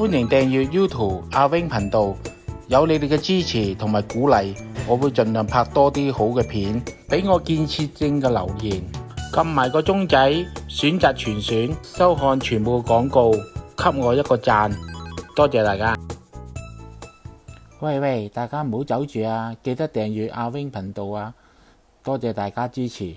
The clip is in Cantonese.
歡迎訂閱 YouTube 阿 Wing 頻道，有你哋嘅支持同埋鼓勵，我會盡量拍多啲好嘅片，俾我建設性嘅留言，撳埋個鐘仔，選擇全選，收看全部廣告，給我一個讚，多謝大家。喂，大家唔好走住啊，記得訂閱阿 Wing 頻道啊，多謝大家支持。